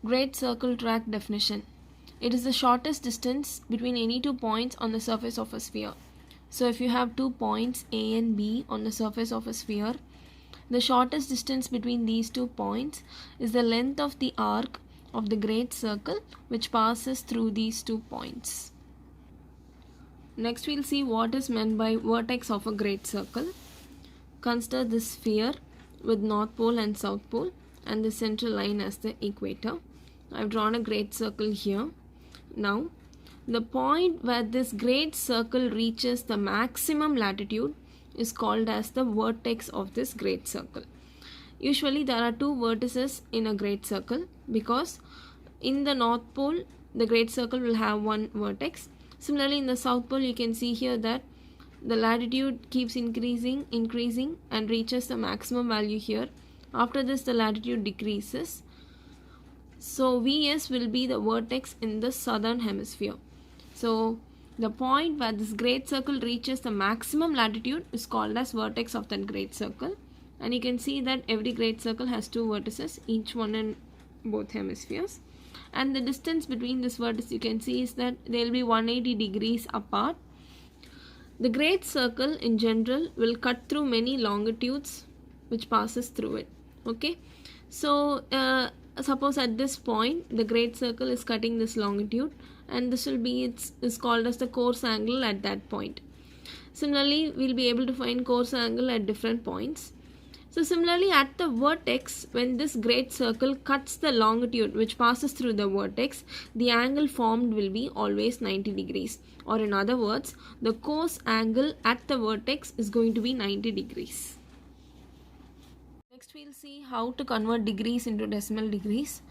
Great circle track definition. It is the shortest distance between any two points on the surface of a sphere. So if you have 2 points A and B on the surface of a sphere, the shortest distance between these 2 points is the length of the arc of the great circle which passes through these 2 points. Next we'll see what is meant by vertex of a great circle. Consider this sphere with North Pole and South Pole and the central line as the equator. I've drawn a great circle here. Now, the point where this great circle reaches the maximum latitude is called as the vertex of this great circle. Usually there are 2 vertices in a great circle because in the North Pole the great circle will have 1 vertex. Similarly in the South Pole you can see here that the latitude keeps increasing and reaches the maximum value here. After this the latitude decreases. So Vs will be the vertex in the southern hemisphere. So the point where this great circle reaches the maximum latitude is called as vertex of that great circle. And you can see that every great circle has 2 vertices, each one in both hemispheres. And the distance between this vertex you can see is that they will be 180 degrees apart. The great circle in general will cut through many longitudes which passes through it. Okay, so suppose at this point the great circle is cutting this longitude and this will be is called as the course angle at that point. Similarly we'll be able to find course angle at different points. So similarly at the vertex, when this great circle cuts the longitude which passes through the vertex, the angle formed will be always 90 degrees, or in other words the course angle at the vertex is going to be 90 degrees. Next we'll see how to convert degrees into decimal degrees.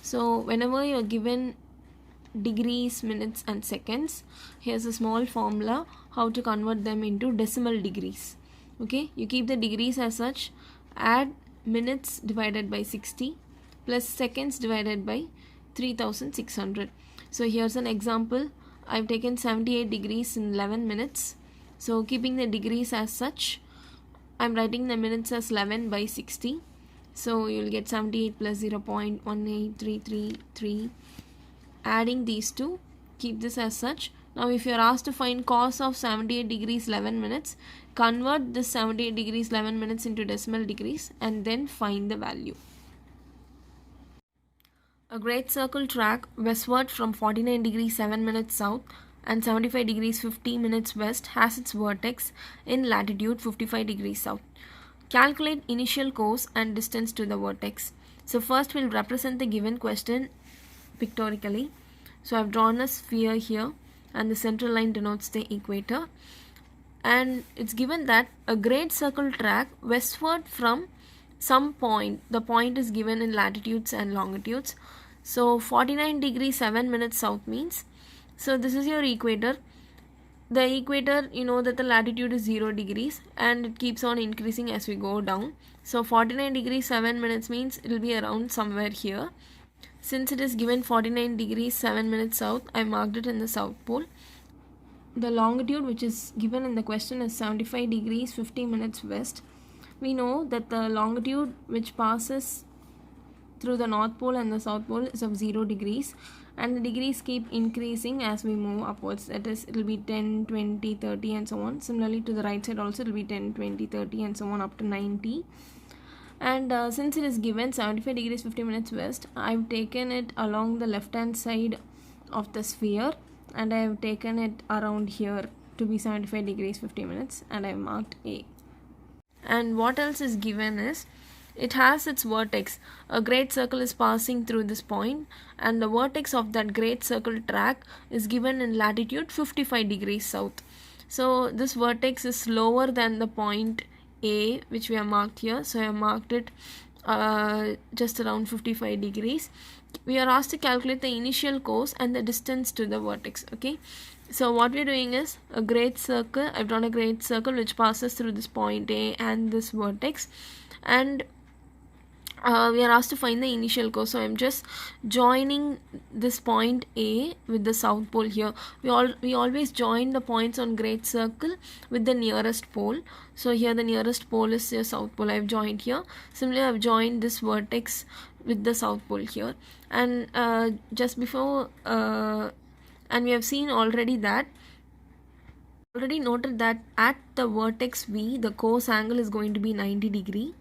So whenever you're given degrees, minutes and seconds, here's a small formula how to convert them into decimal degrees. Okay, you keep the degrees as such, add minutes divided by 60 plus seconds divided by 3600. So here's an example. I've taken 78 degrees in 11 minutes. So keeping the degrees as such, I'm writing the minutes as 11 by 60. So you'll get 78 plus 0.18333. Adding these two, keep this as such. Now if you are asked to find cos of 78 degrees 11 minutes, convert this 78 degrees 11 minutes into decimal degrees and then find the value. A great circle track westward from 49 degrees 7 minutes south and 75 degrees 50 minutes west has its vertex in latitude 55 degrees south. Calculate initial course and distance to the vertex. So first we'll represent the given question pictorially. So I've drawn a sphere here and the central line denotes the equator, and it's given that a great circle track westward from some point, the point is given in latitudes and longitudes. So 49 degrees 7 minutes south means, so this is your equator. The equator, you know that the latitude is 0 degrees and it keeps on increasing as we go down. So 49 degrees 7 minutes means it will be around somewhere here. Since it is given 49 degrees 7 minutes south, I marked it in the south pole. The longitude which is given in the question is 75 degrees 50 minutes west. We know that the longitude which passes through the north pole and the south pole is of 0 degrees, and the degrees keep increasing as we move upwards. That is, it will be 10, 20, 30 and so on. Similarly to the right side also it will be 10, 20, 30 and so on up to 90. And since it is given 75 degrees 50 minutes west, I've taken it along the left hand side of the sphere and I have taken it around here to be 75 degrees 50 minutes and I have marked A. And what else is given is, it has its vertex. A great circle is passing through this point and the vertex of that great circle track is given in latitude 55 degrees south. So this vertex is lower than the point A which we have marked here. So I have marked it just around 55 degrees. We are asked to calculate the initial course and the distance to the vertex. Okay, so what we are doing is a great circle. I've drawn a great circle which passes through this point A and this vertex, and we are asked to find the initial course. So I'm just joining this point A with the south pole here. We always join the points on great circle with the nearest pole. So here the nearest pole is your south pole. I've joined here. Similarly, I've joined this vertex with the south pole here. And just before and we have seen already that already noted that at the vertex V the cos angle is going to be 90 degree.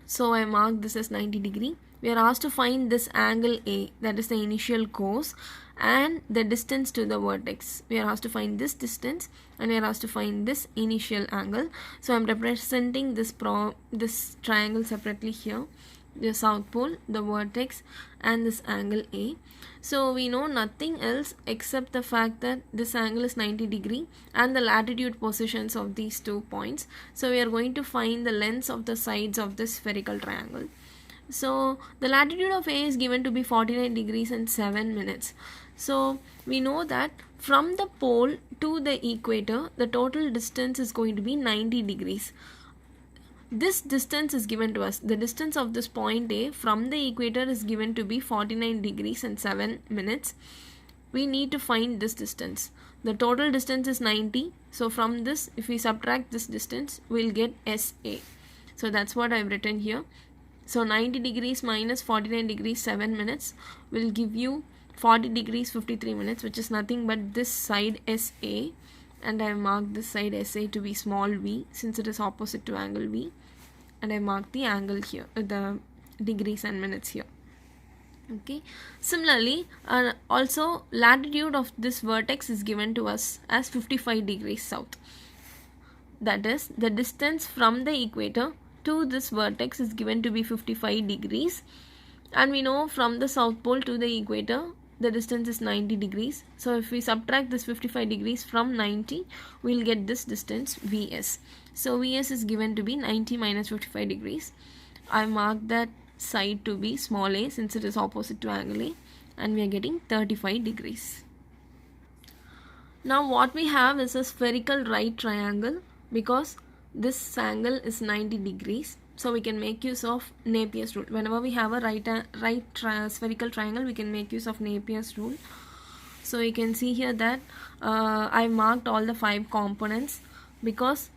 So I mark this as 90 degree. We are asked to find this angle A, that is the initial cos, and the distance to the vertex. We are asked to find this distance and we are asked to find this initial angle. So I am representing this triangle separately here. The south pole, the vertex, and this angle A. So we know nothing else except the fact that this angle is 90 degree and the latitude positions of these 2 points. So we are going to find the lengths of the sides of this spherical triangle. So the latitude of A is given to be 49 degrees and 7 minutes. So we know that from the pole to the equator the total distance is going to be 90 degrees. This distance is given to us. The distance of this point A from the equator is given to be 49 degrees and 7 minutes. We need to find this distance. The total distance is 90. So from this, if we subtract this distance, we'll get SA. So that's what I've written here. So 90 degrees minus 49 degrees 7 minutes will give you 40 degrees 53 minutes, which is nothing but this side SA. And I have marked this side SA to be small v since it is opposite to angle V. And I mark the angle here, the degrees and minutes here. Okay. Similarly, also latitude of this vertex is given to us as 55 degrees south. That is, the distance from the equator to this vertex is given to be 55 degrees. And we know from the south pole to the equator, the distance is 90 degrees. So if we subtract this 55 degrees from 90, we'll get this distance Vs. So Vs is given to be 90 minus 55 degrees. I mark that side to be small a since it is opposite to angle A, and we are getting 35 degrees. Now what we have is a spherical right triangle because this angle is 90 degrees. So we can make use of Napier's rule. Whenever we have a spherical triangle, we can make use of Napier's rule. So you can see here that I marked all the 5 components because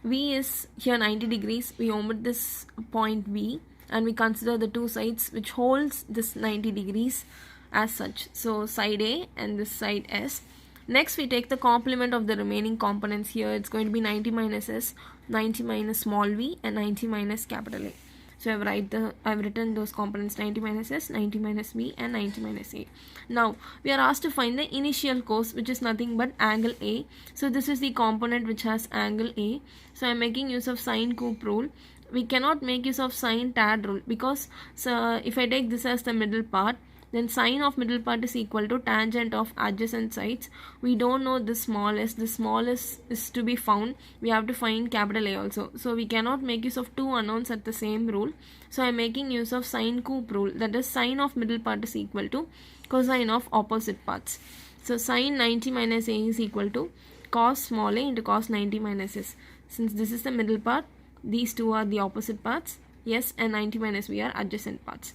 V is here 90 degrees. We omit this point V and we consider the 2 sides which holds this 90 degrees as such. So side A and this side S. Next we take the complement of the remaining components here. It's going to be 90 minus S, 90 minus small v, and 90 minus capital A. So I've written those components 90 minus S, 90 minus v, and 90 minus A. Now we are asked to find the initial cos, which is nothing but angle A. So this is the component which has angle A. So I'm making use of sine coup rule. We cannot make use of sine tad rule because if I take this as the middle part, then sine of middle part is equal to tangent of adjacent sides. We don't know the smallest. The smallest is to be found. We have to find capital A also. So we cannot make use of 2 unknowns at the same rule. So I am making use of sine coup rule. That is sine of middle part is equal to cosine of opposite parts. So sine 90 minus A is equal to cos small a into cos 90 minus S. Since this is the middle part, these 2 are the opposite parts. S and 90 minus V are adjacent parts.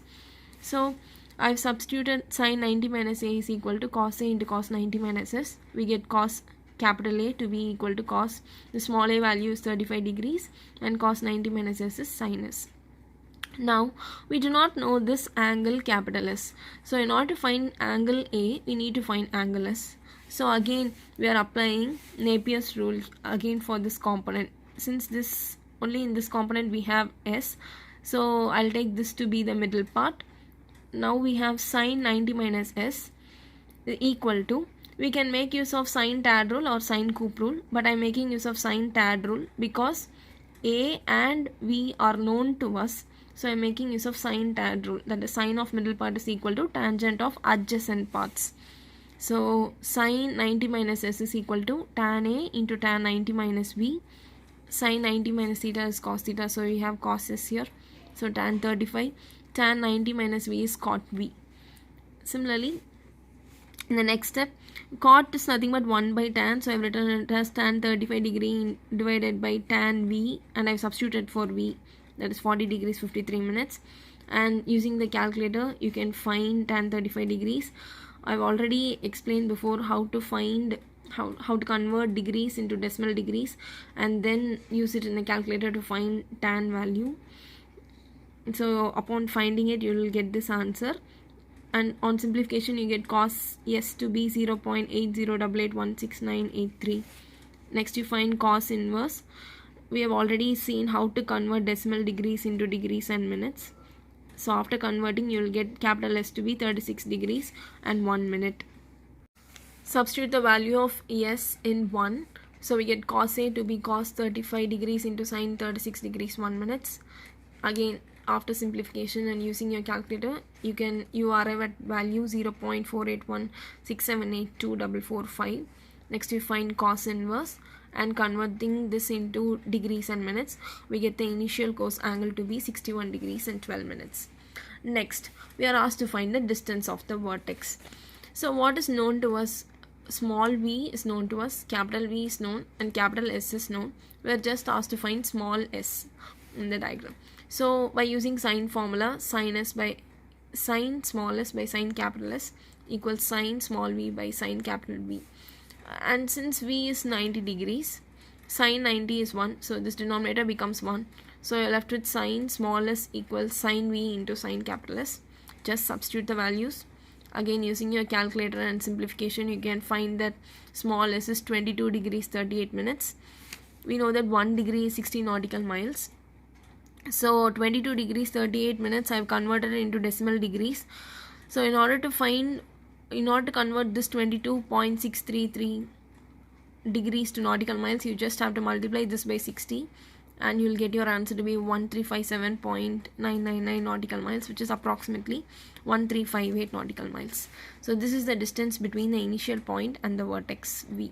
So I've substituted sine 90 minus A is equal to cos A into cos 90 minus S. We get cos capital A to be equal to cos. The small a value is 35 degrees and cos 90 minus S is sin S. Now we do not know this angle capital S. So in order to find angle A, we need to find angle S. So again we are applying Napier's rule again for this component. Since this only in this component we have S, so I'll take this to be the middle part. Now we have sine 90 minus S equal to, we can make use of sine tad rule or sine coup rule, but I'm making use of sine tad rule because A and V are known to us. So I'm making use of sine tad rule, that is sine of middle part is equal to tangent of adjacent parts. So sine 90 minus S is equal to tan A into tan 90 minus V. Sine 90 minus theta is cos theta, so we have cos S here. So tan 35. Tan 90 minus V is cot V. Similarly, in the next step, cot is nothing but 1 by tan. So I've written it as tan 35 degree divided by tan V, and I've substituted for V, that is 40 degrees 53 minutes. And using the calculator, you can find tan 35 degrees. I've already explained before how to find how to convert degrees into decimal degrees and then use it in the calculator to find tan value. So upon finding it, you will get this answer, and on simplification you get cos s to be 0.808816983. Next you find cos inverse. We have already seen how to convert decimal degrees into degrees and minutes. So after converting, you will get capital S to be 36 degrees and 1 minute. Substitute the value of S in 1. So we get cos A to be cos 35 degrees into sin 36 degrees 1 minutes. Again, after simplification and using your calculator, you arrive at value 0.48167824445. Next you find cos inverse, and converting this into degrees and minutes, we get the initial cos angle to be 61 degrees and 12 minutes. Next, we are asked to find the distance of the vertex. So what is known to us? Small v is known to us, capital V is known, and capital S is known. We are just asked to find small s in the diagram. So by using sine formula, sine small s by sine capital S equals sine small v by sine capital V. And since v is 90 degrees, sine 90 is 1, so this denominator becomes 1. So you're left with sine small s equals sine v into sine capital S. Just substitute the values. Again, using your calculator and simplification, you can find that small s is 22 degrees 38 minutes. We know that 1 degree is 60 nautical miles. So 22 degrees 38 minutes I've converted it into decimal degrees. So in order to convert this 22.633 degrees to nautical miles, you just have to multiply this by 60, and you'll get your answer to be 1357.999 nautical miles, which is approximately 1358 nautical miles. So this is the distance between the initial point and the vertex V.